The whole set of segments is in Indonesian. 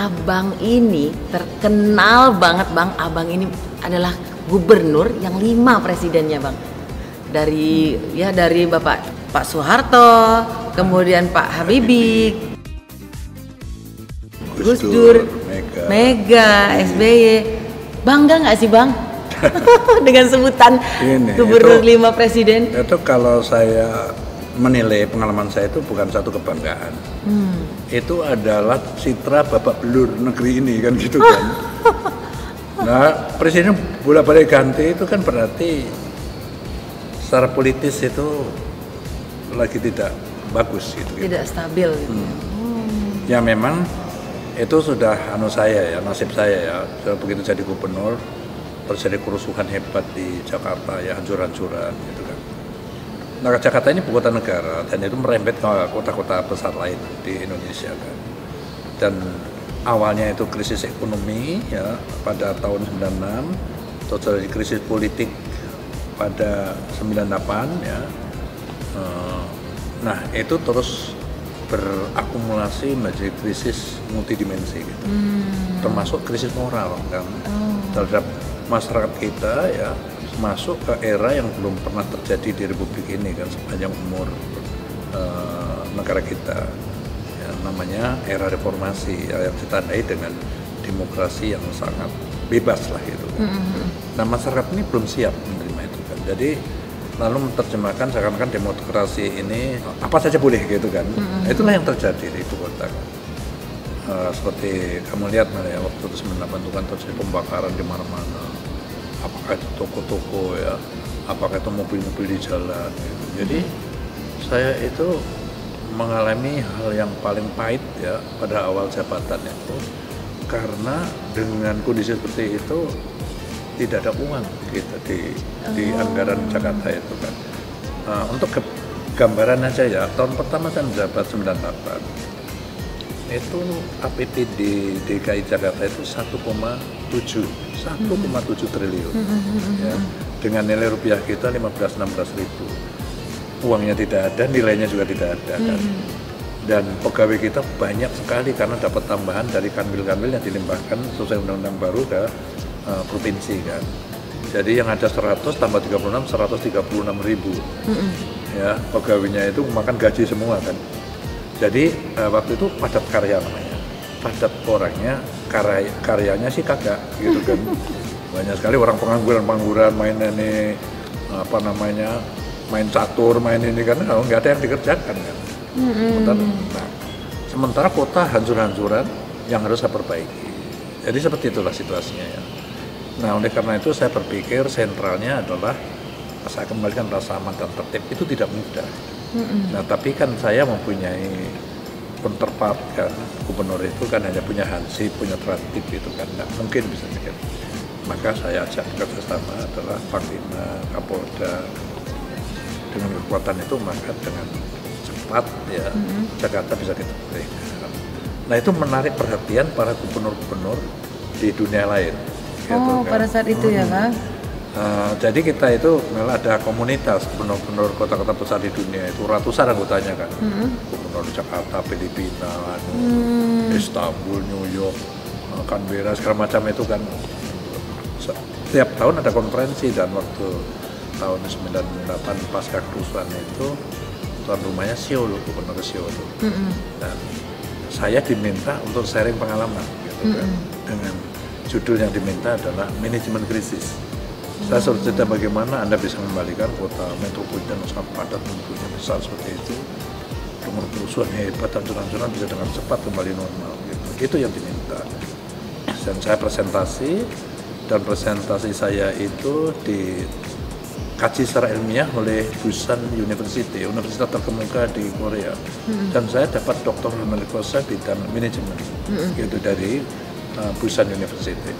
Abang ini terkenal banget Bang. Abang ini adalah gubernur yang 5 presidennya Bang. Dari Pak Soeharto, kemudian Pak Habibie, Gus Dur, Mega, SBY. Bangga nggak sih Bang dengan sebutan gubernur 5 presiden? Itu kalau saya menilai pengalaman saya itu bukan satu kebanggaan. Itu adalah citra babak belur negeri ini kan gitu kan. Nah presiden bolak-balik ganti itu kan berarti secara politis itu lagi tidak bagus gitu. Tidak stabil gitu. Ya memang itu sudah nasib saya ya. Begitu jadi gubernur terjadi kerusuhan hebat di Jakarta ya, hancur-hancuran gitu kan. Nah Jakarta ini ibu kota negara dan itu merembet ke kota-kota besar lain di Indonesia kan. Dan awalnya itu krisis ekonomi ya pada tahun 96, terus terjadi krisis politik pada 98 ya. Nah itu terus berakumulasi menjadi krisis multidimensi gitu. Termasuk krisis moral kan terhadap masyarakat kita ya, masuk ke era yang belum pernah terjadi di Republik ini kan sepanjang umur negara kita ya, namanya era reformasi ya, yang ditandai dengan demokrasi yang sangat bebas lah gitu kan. Nah masyarakat ini belum siap menerima itu kan, jadi lalu menerjemahkan seakan-akan demokrasi ini apa saja boleh gitu kan. Itulah yang terjadi di ibu kota kan. Seperti kamu lihat ya, waktu itu 98 itu kan terjadi pembakaran di mana-mana, apakah itu toko-toko ya, apakah itu mobil-mobil di jalan gitu. Jadi saya itu mengalami hal yang paling pahit ya pada awal jabatan itu, karena dengan kondisi seperti itu tidak ada uang gitu di anggaran Jakarta itu kan. Untuk gambaran aja ya, tahun pertama saya menjabat 98 itu APBD DKI Jakarta itu 1,7 triliun ya, dengan nilai rupiah kita 15-16 ribu. Uangnya tidak ada, nilainya juga tidak ada kan. Dan pegawai kita banyak sekali karena dapat tambahan dari kanwil-kanwil yang dilimpahkan sesuai undang-undang baru ke provinsi kan. Jadi yang ada 100 tambah 36, 136 ribu ya, pegawainya itu makan gaji semua kan. Jadi waktu itu padat karya namanya, padat orangnya, karyanya sih kagak gitu kan. Banyak sekali orang pengangguran main ini main catur, main ini kan nggak ada yang dikerjakan kan. Sementara kota hancur-hancuran yang harus saya perbaiki. Jadi seperti itulah situasinya ya. Nah oleh karena itu saya berpikir sentralnya adalah saya kembalikan rasa aman dan tertib. Itu tidak mudah. Nah tapi kan saya mempunyai counterpart kan, gubernur itu kan hanya punya hansip, punya tertib gitu kan, nggak mungkin bisa gitu. Maka saya ajak kerjasama adalah Panglima, Kapolda. Dengan kekuatan itu maka dengan cepat ya Jakarta bisa kita pulihkan. Nah itu menarik perhatian para gubernur-gubernur di dunia lain. Gitu, kan. Pada saat itu ya Bang? Jadi kita itu malah ada komunitas gubernur-gubernur kota-kota besar di dunia itu ratusan anggotanya kan. Gubernur Jakarta, Filipina, Istanbul, New York, Canberra, segala macam itu kan. Setiap tahun ada konferensi dan waktu tahun 98 pasca kerusuhan itu tuan rumahnya Seoul, gubernur Seoul. Dan saya diminta untuk sharing pengalaman gitu kan, dengan judul yang diminta adalah manajemen krisis. Saya suruh cerita bagaimana Anda bisa membalikan kota metropolitan sangat padat penduduknya besar seperti itu, dengan kerusuhan hebat, hancur-hancuran bisa dengan cepat kembali normal gitu. Itu yang diminta. Dan saya presentasi, dan presentasi saya itu dikaji secara ilmiah oleh Busan University, universitas terkemuka di Korea. Dan saya dapat doktor Amerikosa di bidang manajemen gitu dari Busan University.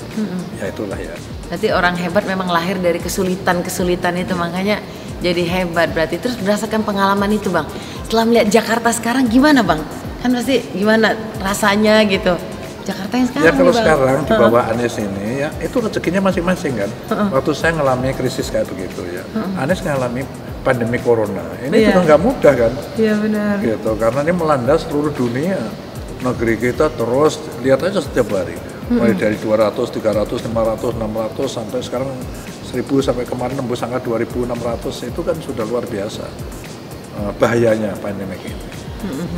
Ya itulah ya. Berarti orang hebat memang lahir dari kesulitan-kesulitan itu, makanya jadi hebat. Berarti terus berdasarkan pengalaman itu Bang, setelah melihat Jakarta sekarang gimana Bang? Kan pasti gimana rasanya gitu, Jakarta yang sekarang. Ya kalau sekarang di bawah Anies ini ya itu rezekinya masing-masing kan. Waktu saya ngalami krisis kayak begitu ya, Anies ngalami pandemi corona. Ini juga nggak mudah kan. Iya benar. Gitu, karena ini melanda seluruh dunia. negeri kita terus lihat aja setiap hari. Mulai dari 200, 300, 500, 600 sampai sekarang 1000 sampai kemarin nembus angka 2600 itu kan sudah luar biasa bahayanya pandemi ini.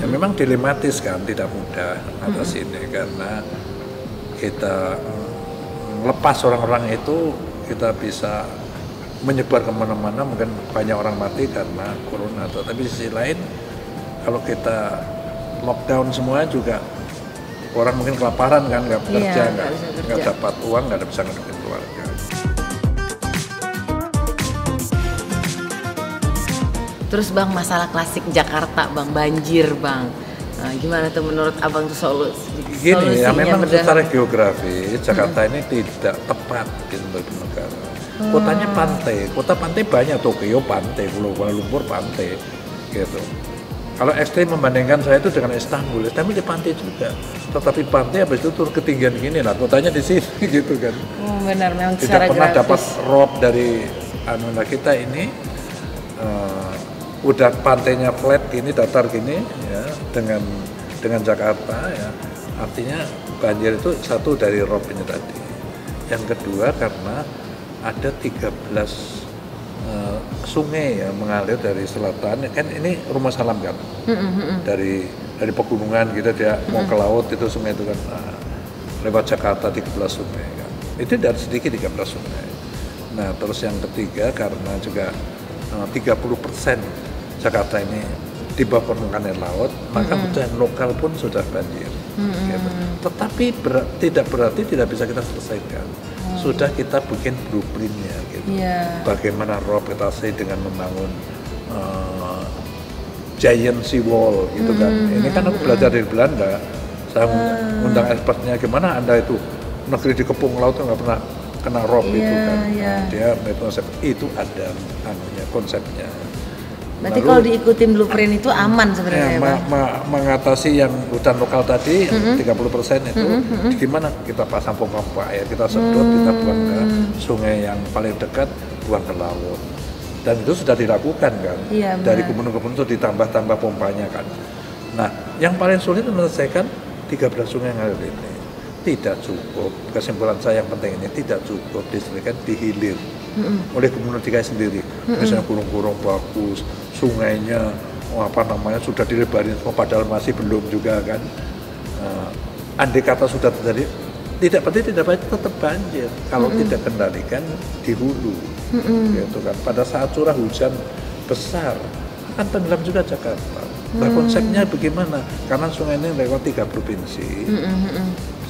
Ya memang dilematis kan, tidak mudah atas ini karena kita lepas orang-orang itu kita bisa menyebar kemana-mana, mungkin banyak orang mati karena corona. Tapi di sisi lain kalau kita lockdown semua juga orang mungkin kelaparan kan, nggak bekerja, nggak dapat uang, nggak bisa ngedukung keluarga. Terus Bang, masalah klasik Jakarta Bang, banjir Bang. Nah, gimana tuh menurut Abang tuh solusinya? Gini ya, memang secara geografi Jakarta ini tidak tepat gitu bagi negara. Kotanya pantai, kota pantai banyak, Tokyo pantai, Pulau Kuala Lumpur pantai, gitu. Kalau ekstrim membandingkan saya itu dengan Istanbul di pantai juga. Tetapi pantai habis itu turun ketinggian gini lah, kotanya di sini gitu kan. Benar, memang tidak pernah dapat rob dari anugerah kita ini. Udah pantainya flat gini, datar gini ya, dengan Jakarta ya, artinya banjir itu satu dari rob ini tadi. Yang kedua karena ada 13 sungai yang mengalir dari selatan, kan ini Rumah Salam kan, dari pegunungan gitu dia mau ke laut itu sungai itu kan lewat Jakarta 13 sungai kan, itu dari sedikit 13 sungai. Nah terus yang ketiga karena juga 30% Jakarta ini di bawah permukaan air laut, maka kebutuhan lokal pun sudah banjir. Gitu. Tetapi tidak berarti tidak bisa kita selesaikan. Sudah kita bikin blueprintnya, gitu. Bagaimana rob kita dengan membangun giant sea wall, gitu kan. Ini kan aku belajar dari Belanda. Saya undang expertnya, gimana Anda itu negeri dikepung laut nggak pernah kena rob itu kan. Dia konsep itu ada konsepnya. Berarti kalau diikutin blueprint itu aman sebenarnya ya, mengatasi yang hutan lokal tadi 30% itu gimana kita pasang pompa air, kita sedot, kita buang ke sungai yang paling dekat, buang ke laut. Dan itu sudah dilakukan kan, dari gubernur-gubernur itu ditambah-tambah pompanya kan. Nah yang paling sulit menyelesaikan 13 sungai yang ada ini tidak cukup. Kesimpulan saya yang penting ini tidak cukup diselesaikan di hilir oleh gubernur DKI sendiri. Misalnya Gunung-gunung bagus, sungainya sudah dilebarin semua, padahal masih belum juga kan. Andai kata sudah terjadi, tidak tetap banjir kalau tidak kendalikan di hulu, gitu kan. Pada saat curah hujan besar akan tenggelam juga Jakarta. Nah konsepnya bagaimana? Karena sungai ini lewat 3 provinsi,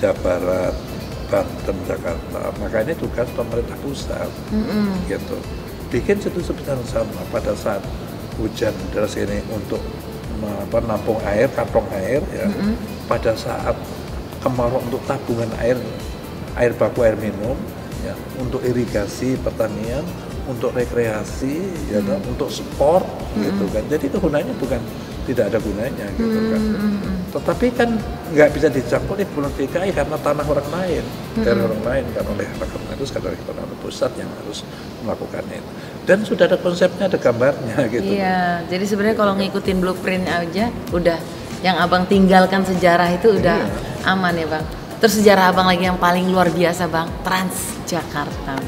Jawa Barat, Banten, Jakarta. Maka ini tugas pemerintah pusat, gitu. Bikin situ sama pada saat hujan deras ini untuk menampung air, kantong air, ya. Pada saat kemarau untuk tabungan air baku, air minum, ya, untuk irigasi pertanian, untuk rekreasi, ya, untuk sport, gitu kan. Jadi kegunaannya bukan tidak ada gunanya, gitu kan. Tetapi kan nggak bisa dicampur oleh Gubernur DKI karena tanah orang lain, dari orang lain kan, oleh rakyat itu sekadar ekonomi pusat yang harus melakukan itu. Dan sudah ada konsepnya, ada gambarnya, gitu. Iya, jadi sebenarnya kalau ngikutin blueprint aja, udah yang abang tinggalkan sejarah itu udah aman ya bang. Terus sejarah abang lagi yang paling luar biasa bang, Transjakarta.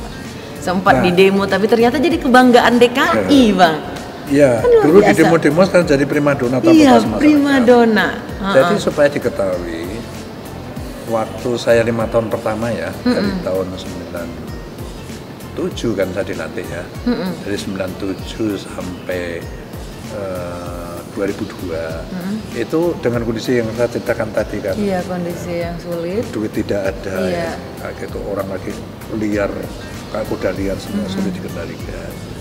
Sempat di demo, tapi ternyata jadi kebanggaan DKI bang. Iya, kan dulu biasa. Di demo-demo sekarang jadi primadona tanpa masyarakat. Primadona. Jadi supaya diketahui, waktu saya 5 tahun pertama ya, dari tahun 97 kan saya dilantik ya, dari 97 sampai 2002, itu dengan kondisi yang saya ceritakan tadi kan. Iya, kondisi yang sulit. Duit tidak ada, ya, gitu, orang lagi liar, kayak kuda liar semua sulit dikendalikan.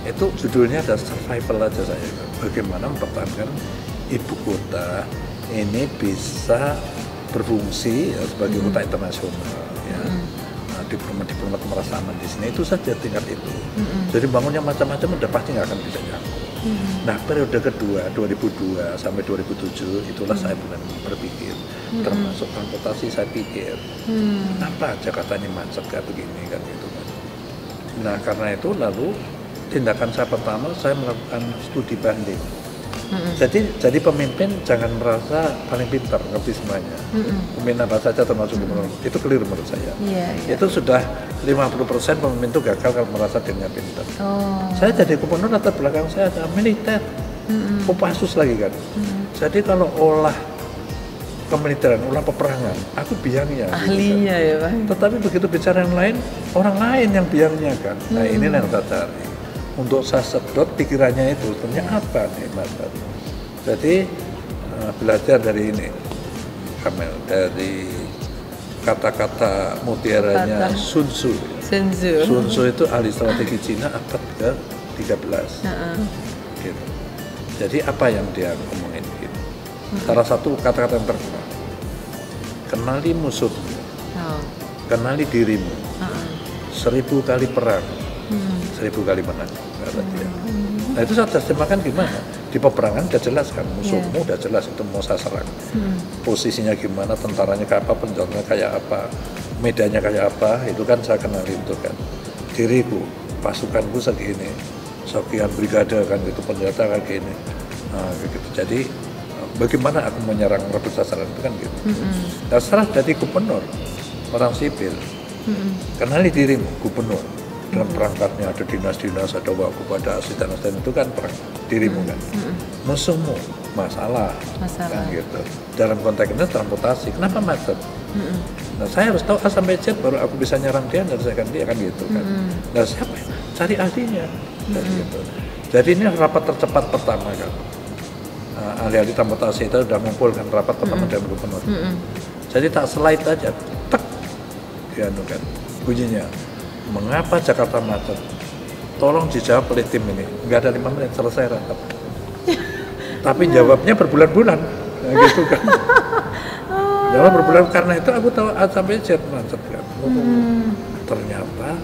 Itu judulnya ada survival aja saya, bagaimana mempertahankan ibu kota ini bisa berfungsi ya, sebagai kota internasional ya. Diplomat merasa aman di sini, itu saja tingkat itu. Jadi bangunnya macam-macam udah pasti nggak akan bisa nyambung. Nah periode kedua 2002 sampai 2007 itulah saya mulai berpikir, termasuk transportasi saya pikir, kenapa Jakarta ini macet kayak begini kan gitu kan. Nah karena itu lalu tindakan saya pertama, saya melakukan studi banding Jadi pemimpin jangan merasa paling pintar, ngerti semuanya. Pemimpin apa saja termasuk gubernur, itu keliru menurut saya. Itu sudah 50% pemimpin itu gagal kalau merasa dirinya pintar. Saya jadi gubernur, latar belakang saya ada militer, Kopassus lagi kan. Jadi kalau olah kemiliteran, olah peperangan, aku biangnya. Ahlinya gitu kan. ya Bang. Tetapi begitu bicara yang lain, orang lain yang biangnya kan. Nah ini yang saya cari. Untuk saya sedot pikirannya itu, ternyata apa nih Mas? Jadi belajar dari ini, Kamel, dari kata-kata mutiaranya Sun Tzu. Sun Tzu itu ahli strategi Cina abad ke-13. Gitu. Jadi apa yang dia ngomongin gitu. Salah satu kata-kata yang terkenal, kenali musuhmu, kenali dirimu, 1000 kali perang, 1000 kali menang, kata dia. Nah itu saya terjemahkan gimana? Di peperangan udah jelas kan, musuhmu udah jelas itu mau saya serang. Posisinya gimana, tentaranya kayak apa, penjornya kayak apa, medannya kayak apa, itu kan saya kenali itu kan. Diriku, pasukanku segini, sekian brigade kan gitu, senjata kayak gini. Nah gitu. Jadi bagaimana aku menyerang rebut sasaran itu kan gitu. Nah setelah jadi gubernur, orang sipil, kenali dirimu, gubernur. Dalam perangkatnya ada dinas-dinas, ada wakupada, asisten-asisten itu kan perang dirimu kan. Musuhmu masalah. Kan gitu. Dalam konteks ini transportasi, kenapa macet? Nah saya harus tahu A sampai Z baru aku bisa nyerang dia dan selesaikan dia kan gitu kan. Nah siapa? Cari ahlinya kan gitu. Jadi ini rapat tercepat pertama kan. Ahli-ahli transportasi itu sudah mengumpulkan rapat pertama dengan gubernur. Jadi tak slide aja, tek, dia kan bunyinya. Mengapa Jakarta macet? Tolong dijawab oleh tim ini. Nggak ada 5 menit selesai rapat. Tapi jawabnya berbulan-bulan, nah, gitu kan. Jawab berbulan karena itu aku tahu A sampai Z macet kan. Ternyata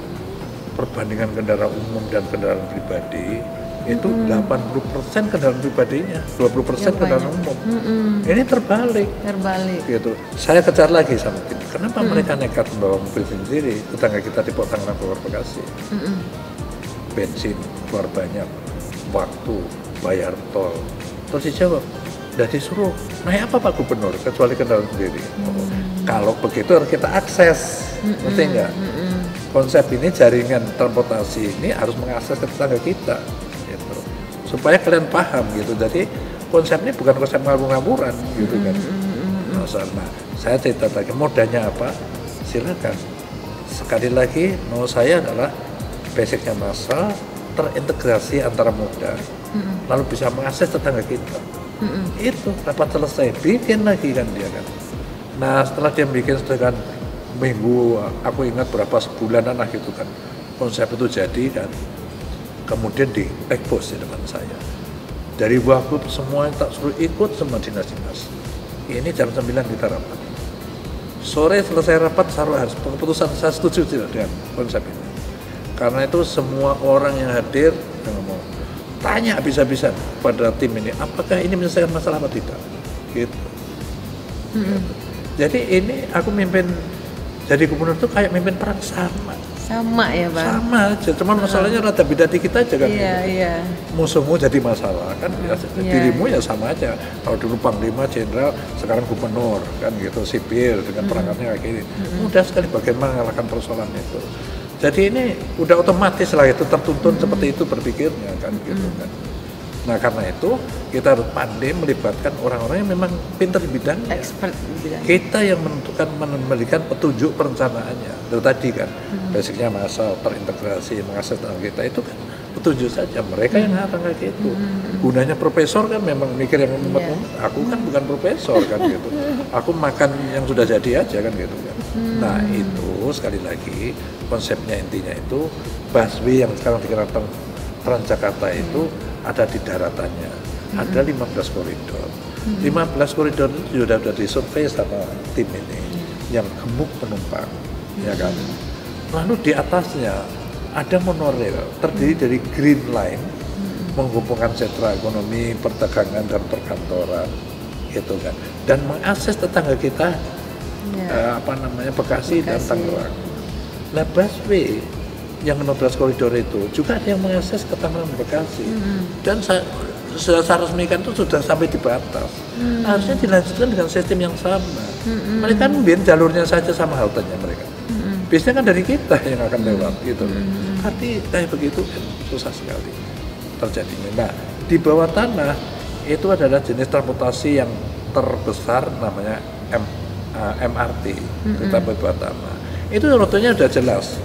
perbandingan kendaraan umum dan kendaraan pribadi itu 80% kendaraan pribadinya, 20% kendaraan umum. Ini terbalik. Gitu. Saya kejar lagi sama tim. Kenapa mereka nekat membawa mobil sendiri? Tetangga kita di Tangerang keluar Bekasi. Bensin keluar banyak, waktu bayar tol. Terus dijawab, udah disuruh naik apa Pak Gubernur kecuali kendaraan sendiri. Kalau begitu harus kita akses, ngerti nggak? Konsep ini jaringan transportasi ini harus mengakses ke tetangga kita. Supaya kalian paham gitu. Jadi konsep ini bukan konsep ngawur-ngawuran gitu kan. Nah, saya cerita lagi modanya apa? Silakan. Sekali lagi mau saya adalah basicnya massal terintegrasi antara moda. Lalu bisa mengakses tetangga kita. Itu dapat selesai. Bikin lagi kan dia kan. Nah setelah dia bikin sedangkan minggu, aku ingat berapa sebulanan lah gitu kan. Konsep itu jadi kan. Kemudian di expose di depan saya. Dari Wagub semua yang tak suruh ikut semua dinas-dinas. Ini jam 9 kita rapat. Sore selesai rapat, harus keputusan saya setuju tidak dengan konsep ini. Karena itu semua orang yang hadir yang ngomong, tanya habis-habisan pada tim ini, apakah ini menyelesaikan masalah atau tidak? Gitu. Jadi ini aku mimpin jadi gubernur itu kayak mimpin perang sama ya Bang? Sama aja, cuman masalahnya rada beda dikit aja kan. Iya. Musuhmu jadi masalah kan, dirimu ya sama aja. Kalau dulu Panglima Jenderal, sekarang gubernur kan gitu, sipil dengan perangkatnya kayak gini. Mudah sekali bagaimana mengalahkan persoalan itu. Jadi ini udah otomatis lah itu tertuntun seperti itu berpikirnya kan gitu kan. Nah karena itu kita harus pandai melibatkan orang-orang yang memang pintar di bidangnya. Expert di bidangnya. Kita yang menentukan, memberikan petunjuk perencanaannya. Itu tadi kan, basicnya massal, terintegrasi, mengakses kita itu kan petunjuk saja. Mereka yang ngarang kayak gitu. Gunanya profesor kan memang mikir yang umat-umat. Aku kan bukan profesor kan gitu. Aku makan yang sudah jadi aja kan gitu kan. Nah itu sekali lagi konsepnya intinya itu busway yang sekarang dikatakan Transjakarta itu ada di daratannya, ada 15 koridor. 15 koridor itu sudah disurvei sama tim ini yang gemuk penumpang, ya kan. Lalu di atasnya ada monorail terdiri dari Green Line menghubungkan sentra ekonomi, perdagangan dan perkantoran, gitu kan. Dan mengakses tetangga kita, Bekasi dan Tangerang. Nah, busway yang 16 koridor itu juga ada yang mengakses ke Tangerang Bekasi. Dan saya resmikan itu sudah sampai di batas. Harusnya dilanjutkan dengan sistem yang sama. Mereka kan biar jalurnya saja sama haltenya mereka. Biasanya kan dari kita yang akan lewat gitu. Tapi kayak begitu kan susah sekali terjadinya. Nah, di bawah tanah itu adalah jenis transportasi yang terbesar namanya MRT, kereta api bawah tanah. Itu rutenya udah jelas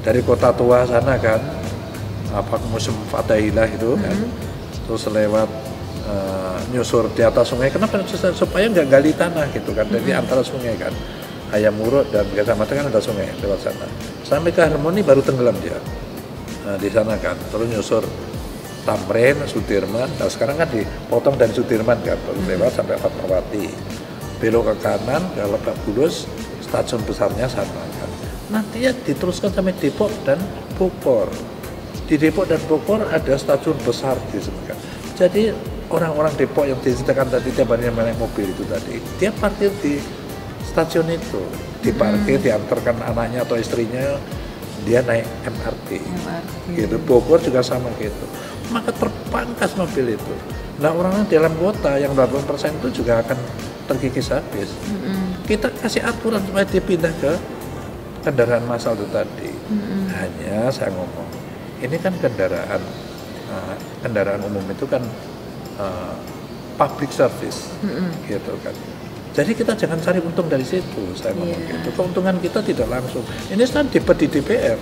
dari Kota Tua sana kan, apa Museum Fathaillah itu kan, terus lewat nyusur di atas sungai. Kenapa? Supaya nggak gali tanah gitu kan, jadi antara sungai kan, Hayam Wuruk dan Kecamatan kan ada sungai lewat sana. Sampai ke Harmoni baru tenggelam dia di sana kan, terus nyusur Tamrin, Sudirman. Nah sekarang kan dipotong dari Sudirman kan, terus lewat sampai Fatmawati, belok ke kanan ke Lebak Bulus, stasiun besarnya sana kan. Nanti ya diteruskan sampai Depok dan Bogor. Di Depok dan Bogor ada stasiun besar di sana kan. Jadi orang-orang Depok yang diceritakan tadi tiap hari naik mobil itu tadi, dia parkir di stasiun itu, diparkir, diantarkan anaknya atau istrinya, dia naik MRT. Gitu. Bogor juga sama gitu. Maka terpangkas mobil itu. Nah orang-orang di dalam kota yang 80% itu juga akan terkikis habis. Kita kasih aturan supaya dipindah ke kendaraan massal itu tadi. Hanya saya ngomong, ini kan kendaraan umum itu kan public service, gitu kan. Jadi kita jangan cari untung dari situ, saya ngomong gitu. Keuntungan kita tidak langsung. Ini kan debat di DPR.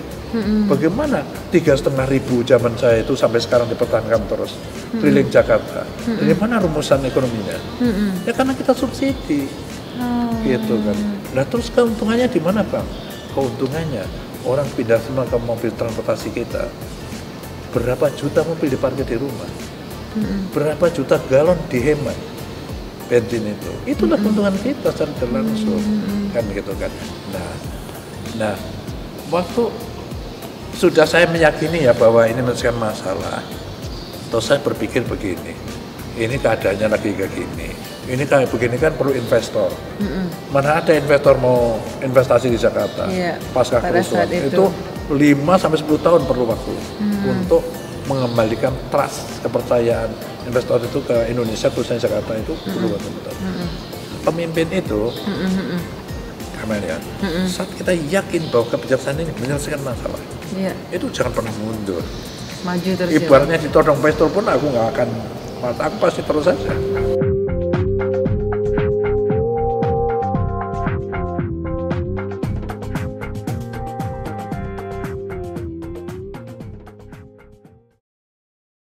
Bagaimana 3.500 zaman saya itu sampai sekarang dipertahankan terus keliling Jakarta. Bagaimana rumusan ekonominya? Ya karena kita subsidi, gitu kan. Nah terus keuntungannya di mana Bang? Keuntungannya orang pindah semua ke mobil transportasi kita. Berapa juta mobil diparkir di rumah? Berapa juta galon dihemat bensin itu? Itulah keuntungan kita secara langsung, kan gitu kan. Nah, waktu sudah saya meyakini ya bahwa ini menyelesaikan masalah, terus saya berpikir begini, ini keadaannya lagi kayak gini. Ini kayak begini kan perlu investor. Mana ada investor mau investasi di Jakarta pasca kerusuhan itu 5 sampai 10 tahun perlu waktu untuk mengembalikan trust, kepercayaan investor itu ke Indonesia, khususnya Jakarta itu perlu waktu. Pemimpin itu Amelia, saat kita yakin bahwa kebijaksanaan ini menyelesaikan masalah, itu jangan pernah mundur. Maju terus. Ibaratnya ditodong pistol pun aku nggak akan, aku pasti terus saja.